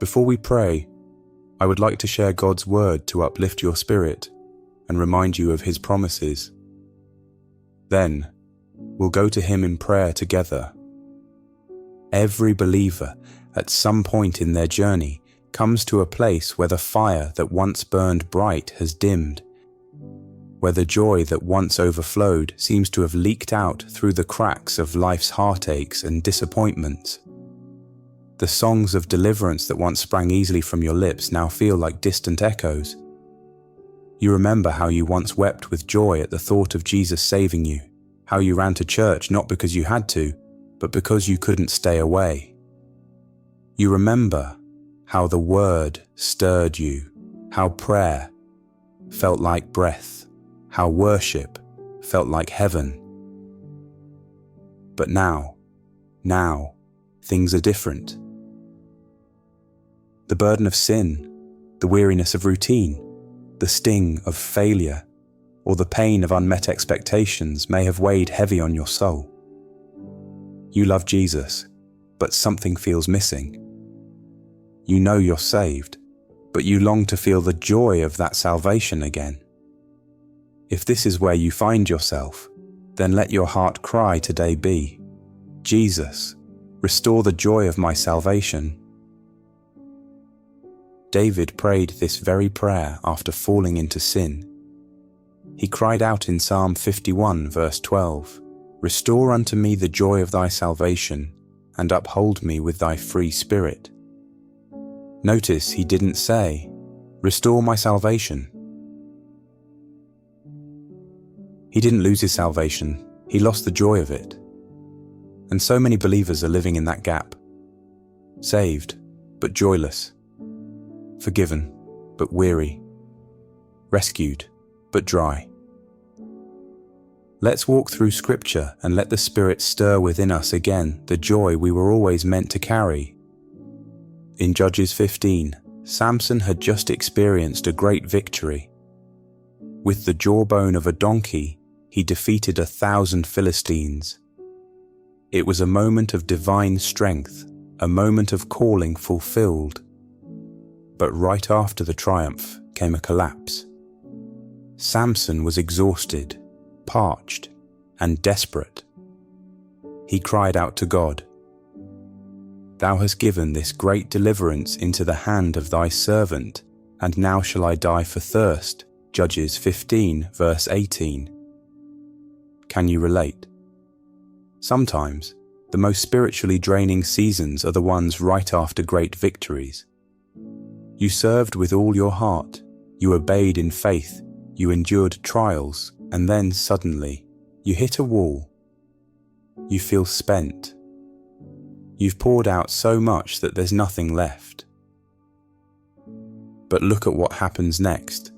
Before we pray, I would like to share God's word to uplift your spirit and remind you of His promises. Then, we'll go to Him in prayer together. Every believer, at some point in their journey, comes to a place where the fire that once burned bright has dimmed, where the joy that once overflowed seems to have leaked out through the cracks of life's heartaches and disappointments. The songs of deliverance that once sprang easily from your lips now feel like distant echoes. You remember how you once wept with joy at the thought of Jesus saving you, how you ran to church not because you had to, but because you couldn't stay away. You remember how the Word stirred you, how prayer felt like breath, how worship felt like heaven. But now, things are different. The burden of sin, the weariness of routine, the sting of failure, or the pain of unmet expectations may have weighed heavy on your soul. You love Jesus, but something feels missing. You know you're saved, but you long to feel the joy of that salvation again. If this is where you find yourself, then let your heart cry today be, Jesus, restore the joy of my salvation. David prayed this very prayer after falling into sin. He cried out in Psalm 51 verse 12, "Restore unto me the joy of thy salvation, and uphold me with thy free spirit." Notice he didn't say, "Restore my salvation." He didn't lose his salvation, he lost the joy of it. And so many believers are living in that gap. Saved, but joyless. Forgiven, but weary. Rescued, but dry. Let's walk through Scripture and let the Spirit stir within us again the joy we were always meant to carry. In Judges 15, Samson had just experienced a great victory. With the jawbone of a donkey, he defeated 1,000 Philistines. It was a moment of divine strength, a moment of calling fulfilled. But right after the triumph came a collapse. Samson was exhausted, parched, and desperate. He cried out to God, "Thou hast given this great deliverance into the hand of thy servant, and now shall I die for thirst." Judges 15 verse 18. Can you relate? Sometimes, the most spiritually draining seasons are the ones right after great victories. You served with all your heart, you obeyed in faith, you endured trials, and then suddenly, you hit a wall. You feel spent. You've poured out so much that there's nothing left. But look at what happens next.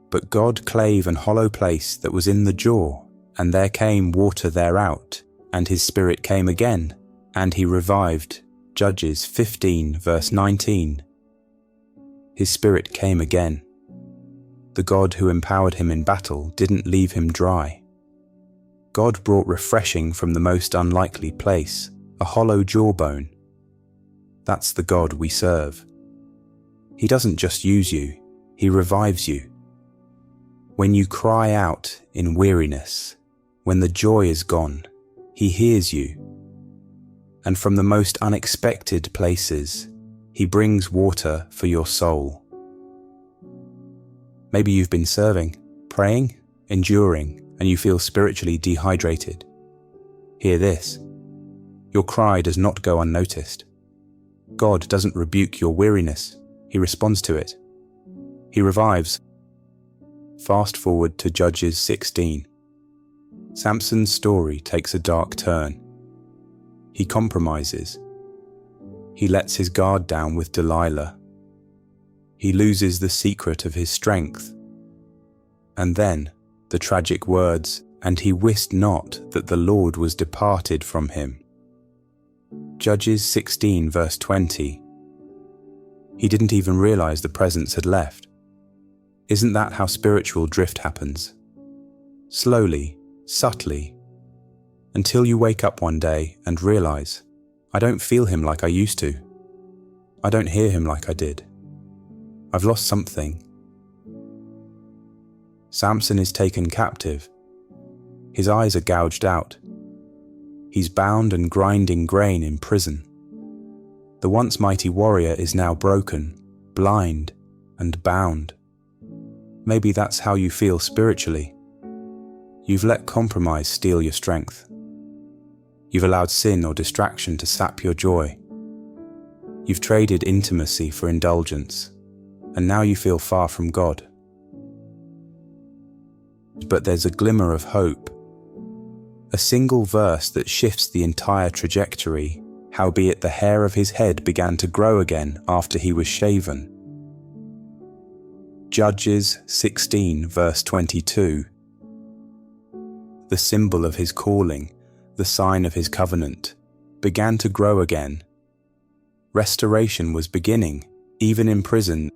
But God clave an hollow place that was in the jaw, and there came water thereout, and his spirit came again, and he revived. Judges 15 verse 19. His spirit came again. The God who empowered him in battle didn't leave him dry. God brought refreshing from the most unlikely place, a hollow jawbone. That's the God we serve. He doesn't just use you, he revives you. When you cry out in weariness, when the joy is gone, he hears you. And from the most unexpected places, he brings water for your soul. Maybe you've been serving, praying, enduring, and you feel spiritually dehydrated. Hear this. Your cry does not go unnoticed. God doesn't rebuke your weariness. He responds to it. He revives. Fast forward to Judges 16. Samson's story takes a dark turn. He compromises. He lets his guard down with Delilah. He loses the secret of his strength. And then, the tragic words, "And he wist not that the Lord was departed from him." Judges 16 verse 20. He didn't even realize the presence had left. Isn't that how spiritual drift happens? Slowly, subtly, until you wake up one day and realize, I don't feel him like I used to. I don't hear him like I did. I've lost something. Samson is taken captive. His eyes are gouged out. He's bound and grinding grain in prison. The once mighty warrior is now broken, blind, and bound. Maybe that's how you feel spiritually. You've let compromise steal your strength. You've allowed sin or distraction to sap your joy. You've traded intimacy for indulgence, and now you feel far from God. But there's a glimmer of hope. A single verse that shifts the entire trajectory. Howbeit the hair of his head began to grow again after he was shaven. Judges 16 verse 22. The symbol of his calling, the sign of his covenant, began to grow again. Restoration was beginning, even in prison.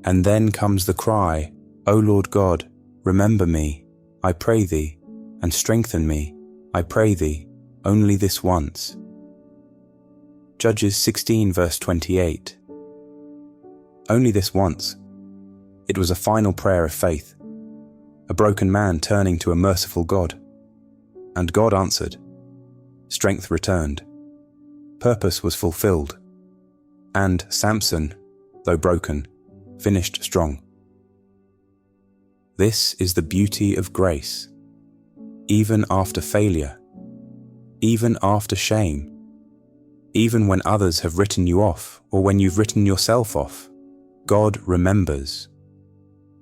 And then comes the cry, O Lord God, remember me, I pray thee, and strengthen me, I pray thee, only this once. Judges 16 verse 28. Only this once. It was a final prayer of faith, a broken man turning to a merciful God. And God answered. Strength returned. Purpose was fulfilled. And Samson, though broken, finished strong. This is the beauty of grace. Even after failure, even after shame, even when others have written you off or when you've written yourself off, God remembers.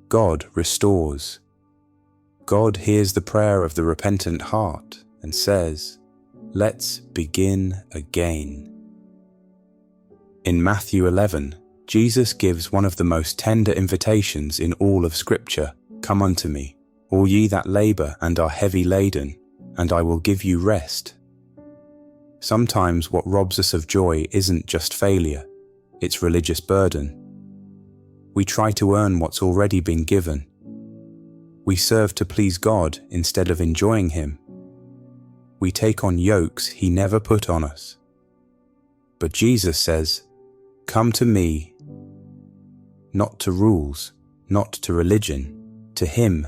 God restores. God hears the prayer of the repentant heart and says, let's begin again. In Matthew 11, Jesus gives one of the most tender invitations in all of Scripture. Come unto me, all ye that labour and are heavy laden, and I will give you rest. Sometimes what robs us of joy isn't just failure, it's religious burden. We try to earn what's already been given. We serve to please God instead of enjoying Him. We take on yokes He never put on us. But Jesus says, come to me, not to rules, not to religion, to Him.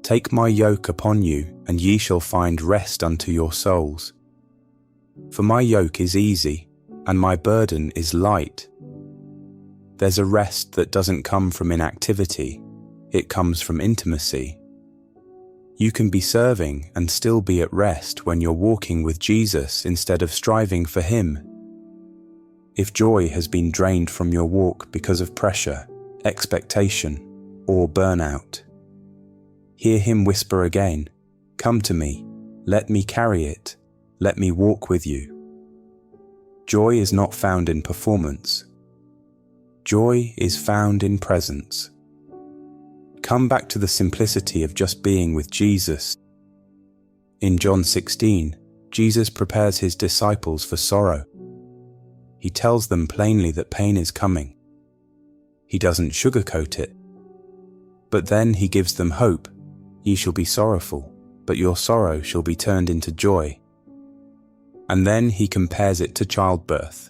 Take my yoke upon you, and ye shall find rest unto your souls. For my yoke is easy, and my burden is light. There's a rest that doesn't come from inactivity, it comes from intimacy. You can be serving and still be at rest when you're walking with Jesus instead of striving for Him. If joy has been drained from your walk because of pressure, expectation, or burnout, hear Him whisper again, come to me, let me carry it, let me walk with you. Joy is not found in performance. Joy is found in presence. Come back to the simplicity of just being with Jesus. In John 16, Jesus prepares His disciples for sorrow. He tells them plainly that pain is coming. He doesn't sugarcoat it. But then He gives them hope. Ye shall be sorrowful, but your sorrow shall be turned into joy. And then He compares it to childbirth.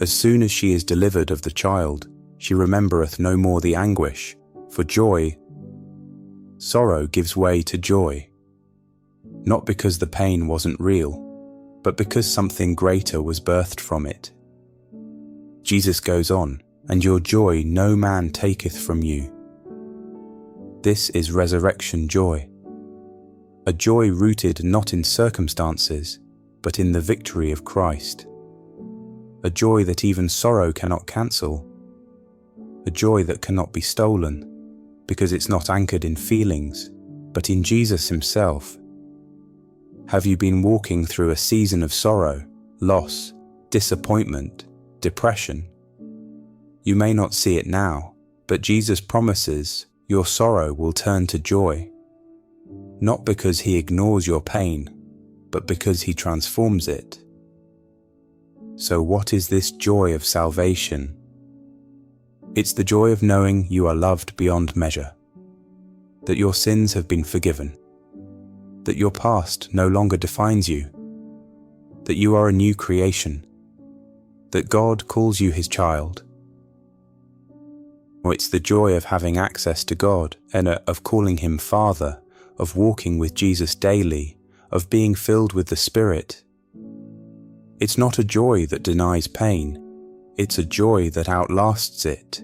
As soon as she is delivered of the child, she remembereth no more the anguish, for sorrow gives way to joy. Not because the pain wasn't real, but because something greater was birthed from it. Jesus goes on, and your joy no man taketh from you. This is resurrection joy. A joy rooted not in circumstances, but in the victory of Christ. A joy that even sorrow cannot cancel. A joy that cannot be stolen, because it's not anchored in feelings, but in Jesus Himself. Have you been walking through a season of sorrow, loss, disappointment, depression? You may not see it now, but Jesus promises your sorrow will turn to joy. Not because He ignores your pain, but because He transforms it. So what is this joy of salvation? It's the joy of knowing you are loved beyond measure, that your sins have been forgiven, that your past no longer defines you, that you are a new creation, that God calls you his child. Or it's the joy of having access to God and of calling him Father, of walking with Jesus daily, of being filled with the Spirit. It's not a joy that denies pain, it's a joy that outlasts it.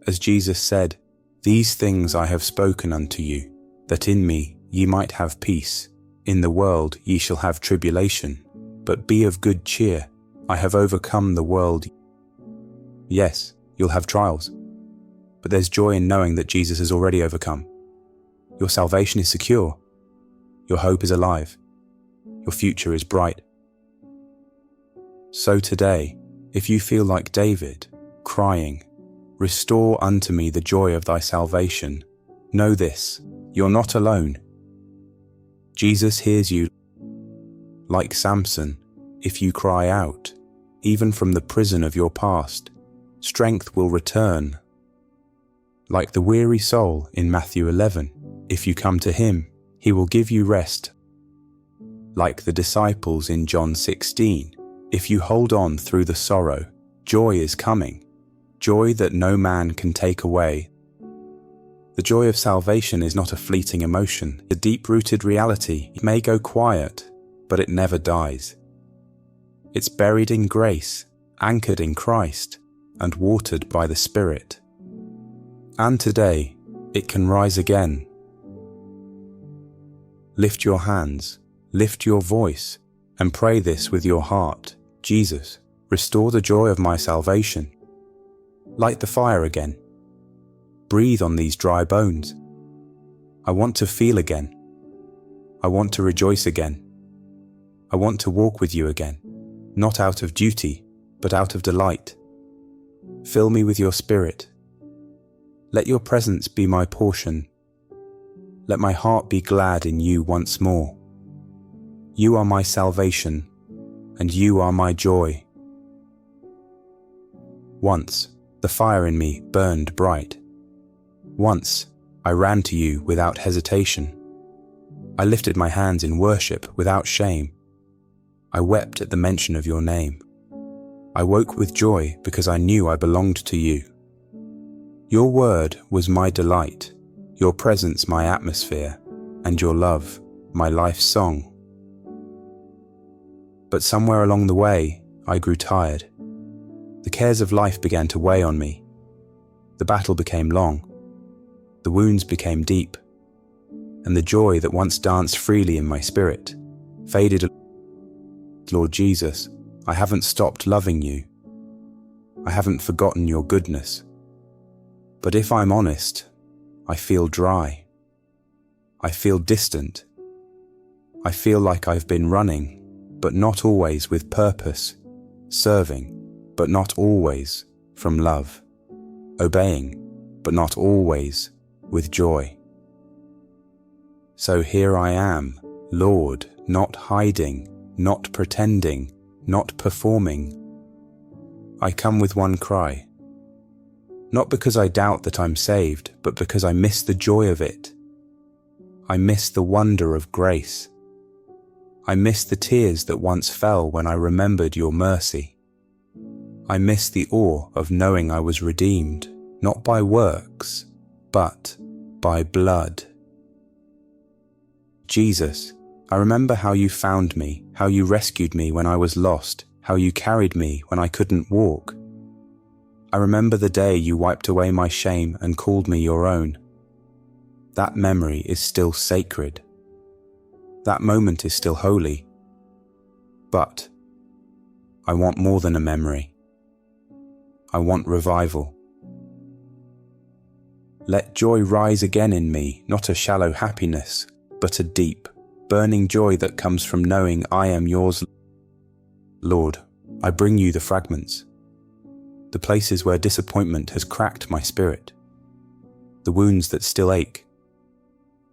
As Jesus said, "These things I have spoken unto you, that in me ye might have peace. In the world ye shall have tribulation, but be of good cheer, I have overcome the world." Yes, you'll have trials, but there's joy in knowing that Jesus has already overcome. Your salvation is secure, your hope is alive, your future is bright. So today, if you feel like David, crying, "Restore unto me the joy of thy salvation," know this, you're not alone. Jesus hears you. Like Samson, if you cry out, even from the prison of your past, strength will return. Like the weary soul in Matthew 11, if you come to him, he will give you rest. Like the disciples in John 16, if you hold on through the sorrow, joy is coming, joy that no man can take away. The joy of salvation is not a fleeting emotion, a deep-rooted reality. It may go quiet, but it never dies. It's buried in grace, anchored in Christ, and watered by the Spirit. And today, it can rise again. Lift your hands, lift your voice, and pray this with your heart. Jesus, restore the joy of my salvation. Light the fire again. Breathe on these dry bones. I want to feel again. I want to rejoice again. I want to walk with you again, not out of duty, but out of delight. Fill me with your Spirit. Let your presence be my portion. Let my heart be glad in you once more. You are my salvation, and you are my joy. Once, the fire in me burned bright. Once, I ran to you without hesitation. I lifted my hands in worship without shame. I wept at the mention of your name. I woke with joy because I knew I belonged to you. Your word was my delight, your presence my atmosphere, and your love my life's song. But somewhere along the way, I grew tired. The cares of life began to weigh on me. The battle became long. The wounds became deep. And the joy that once danced freely in my spirit faded. Lord Jesus, I haven't stopped loving you. I haven't forgotten your goodness. But if I'm honest, I feel dry. I feel distant. I feel like I've been running, but not always with purpose, serving, but not always from love, obeying, but not always with joy. So here I am, Lord, not hiding, not pretending, not performing. I come with one cry, not because I doubt that I'm saved, but because I miss the joy of it. I miss the wonder of grace. I miss the tears that once fell when I remembered your mercy. I miss the awe of knowing I was redeemed, not by works, but by blood. Jesus, I remember how you found me, how you rescued me when I was lost, how you carried me when I couldn't walk. I remember the day you wiped away my shame and called me your own. That memory is still sacred. That moment is still holy. But I want more than a memory. I want revival. Let joy rise again in me, not a shallow happiness, but a deep, burning joy that comes from knowing I am yours. Lord, I bring you the fragments, the places where disappointment has cracked my spirit, the wounds that still ache,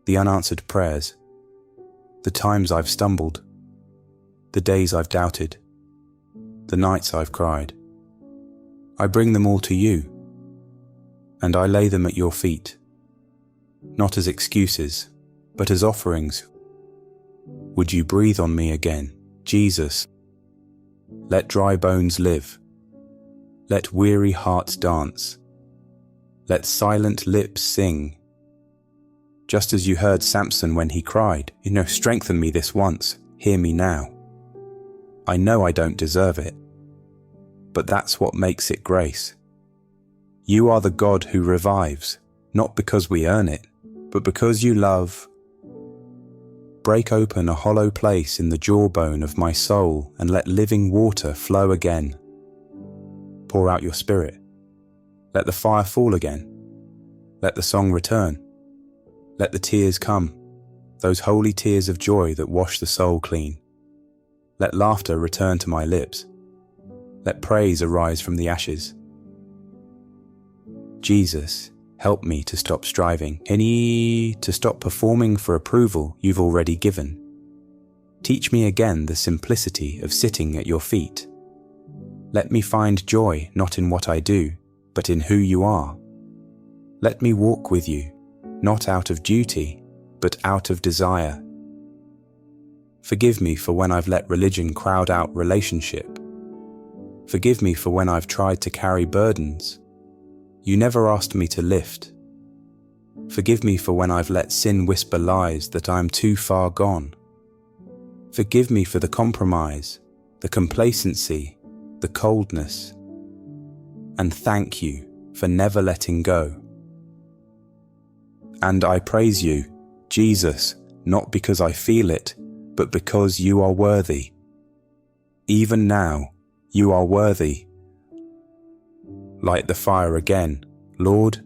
the unanswered prayers, the times I've stumbled, the days I've doubted, the nights I've cried. I bring them all to you, and I lay them at your feet, not as excuses, but as offerings. Would you breathe on me again, Jesus? Let dry bones live. Let weary hearts dance. Let silent lips sing. Just as you heard Samson when he cried, strengthen me this once, hear me now. I know I don't deserve it, but that's what makes it grace. You are the God who revives, not because we earn it, but because you love. Break open a hollow place in the jawbone of my soul and let living water flow again. Pour out your spirit. Let the fire fall again. Let the song return. Let the tears come, those holy tears of joy that wash the soul clean. Let laughter return to my lips. Let praise arise from the ashes. Jesus, help me to stop striving, to stop performing for approval you've already given. Teach me again the simplicity of sitting at your feet. Let me find joy not in what I do, but in who you are. Let me walk with you, not out of duty, but out of desire. Forgive me for when I've let religion crowd out relationship. Forgive me for when I've tried to carry burdens you never asked me to lift. Forgive me for when I've let sin whisper lies that I'm too far gone. Forgive me for the compromise, the complacency, the coldness. And thank you for never letting go. And I praise you, Jesus, not because I feel it, but because you are worthy. Even now, you are worthy. Light the fire again, Lord.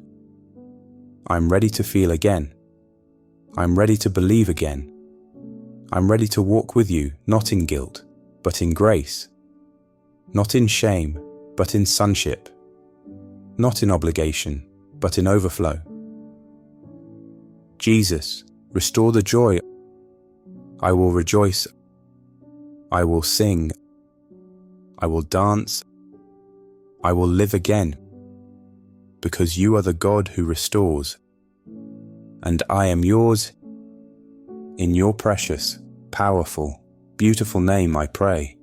I'm ready to feel again. I'm ready to believe again. I'm ready to walk with you, not in guilt, but in grace. Not in shame, but in sonship. Not in obligation, but in overflow. Jesus, restore the joy. I will rejoice. I will sing. I will dance. I will live again, because you are the God who restores, and I am yours. In your precious, powerful, beautiful name I pray.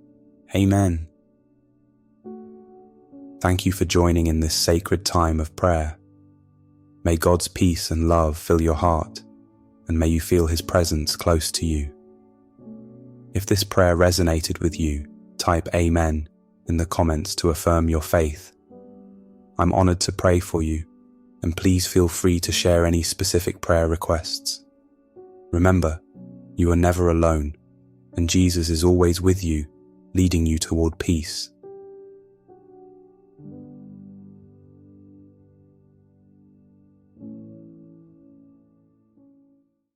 Amen. Thank you for joining in this sacred time of prayer. May God's peace and love fill your heart, and may you feel His presence close to you. If this prayer resonated with you, type Amen in the comments to affirm your faith. I'm honored to pray for you, and please feel free to share any specific prayer requests. Remember, you are never alone, and Jesus is always with you, leading you toward peace.